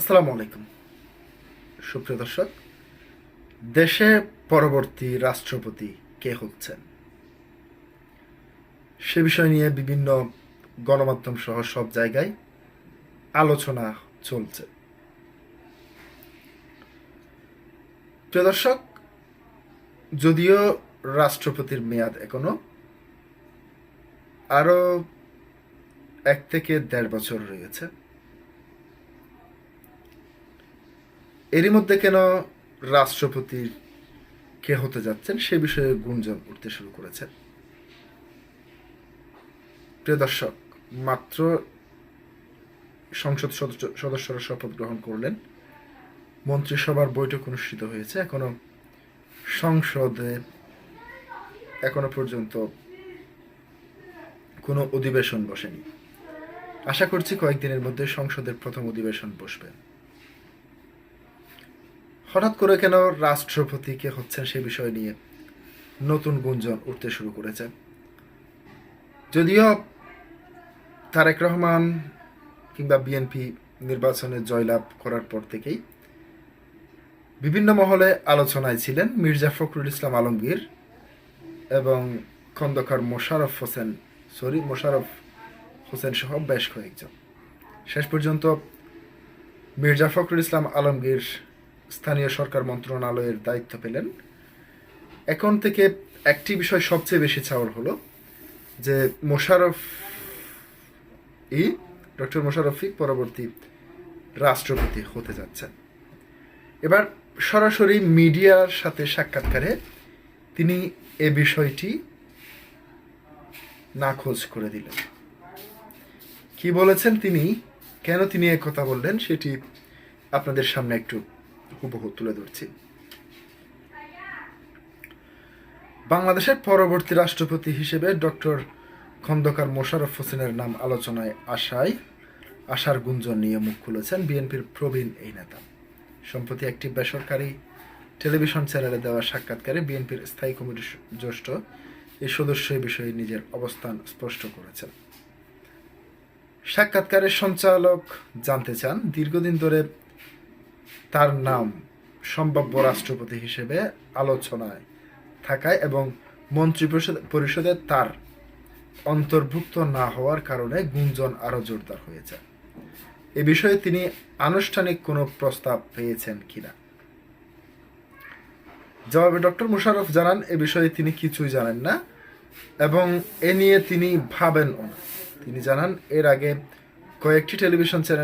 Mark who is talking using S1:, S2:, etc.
S1: আসসালামু আলাইকুম সুপ্রিয় দর্শক। দেশে পরবর্তী রাষ্ট্রপতি কে হচ্ছেন সে বিষয় নিয়ে বিভিন্ন গণমাধ্যম সহ সব জায়গায় আলোচনা চলছে। প্রিয় দর্শক, যদিও রাষ্ট্রপতির মেয়াদ এখনো আরো 1 থেকে 1.5 বছর রয়েছে, এরই মধ্যে কেন রাষ্ট্রপতির কে হতে যাচ্ছেন সে বিষয়ে গুঞ্জন উঠতে শুরু করেছে। প্রিয় দর্শক, মাত্র সংসদ সদস্যরা শপথ গ্রহণ করলেন, মন্ত্রিসভার বৈঠক অনুষ্ঠিত হয়েছে, সংসদে এখনো পর্যন্ত কোনো অধিবেশন বসেনি। আশা করছি কয়েকদিনের মধ্যে সংসদের প্রথম অধিবেশন বসবে। হঠাৎ করে কেন রাষ্ট্রপতি কে হচ্ছেন সে বিষয় নিয়ে নতুন গুঞ্জন উঠতে শুরু করেছে। যদিও তারেক রহমান কিংবা বিএনপি নির্বাচনে জয়লাভ করার পর থেকেই বিভিন্ন মহলে আলোচনায় ছিলেন মির্জা ফখরুল ইসলাম আলমগীর এবং খন্দকার মোশাররফ হোসেন সহ বেশ কয়েকজন। শেষ পর্যন্ত মির্জা ফখরুল ইসলাম আলমগীর স্থানীয় সরকার মন্ত্রণালয়ের দায়িত্ব পেলেন। এখন থেকে একটি বিষয় সবচেয়ে বেশি চাওয়ার হলো যে ডক্টর মোশাররফই পরবর্তী রাষ্ট্রপতি হতে যাচ্ছেন। এবার সরাসরি মিডিয়ার সাথে সাক্ষাৎকারে তিনি এ বিষয়টি নাকচ করে দিলেন। কি বলেছেন তিনি, কেন তিনি এই কথা বললেন সেটি আপনাদের সামনে একটু হুবহু তুলে ধরছি। বাংলাদেশের পরবর্তী রাষ্ট্রপতি হিসেবে ডক্টর খন্দকার মোশাররফ হোসেনের নাম আলোচনায় আসার গুঞ্জন নিয়ে মুখ খুলেছেন বিএনপির প্রবীণ এই নেতা। সম্প্রতি একটি বেসরকারি টেলিভিশন চ্যানেলে দেওয়া সাক্ষাৎকারে বিএনপির স্থায়ী কমিটির জ্যেষ্ঠ এই সদস্য এ বিষয়ে নিজের অবস্থান স্পষ্ট করেছেন। সাক্ষাৎকারের সঞ্চালক জানতে চান, দীর্ঘদিন ধরে তার নাম সম্ভাব্য রাষ্ট্রপতি হিসেবে আলোচনায় থাকায় এবং মন্ত্রিপরিষদে তার অন্তর্ভুক্ত না হওয়ার কারণে গুঞ্জন আরও জোরদার হয়েছে। এ বিষয়ে তিনি আনুষ্ঠানিক কোনো প্রস্তাব পেয়েছেন কিনা। জবাবে ডক্টর মোশাররফ জানান, এ বিষয়ে তিনি কিছুই জানেন না এবং এ নিয়ে তিনি ভাবেনও না। তিনি জানান, এর আগে কয়েকটি টেলিভিশন চ্যানেল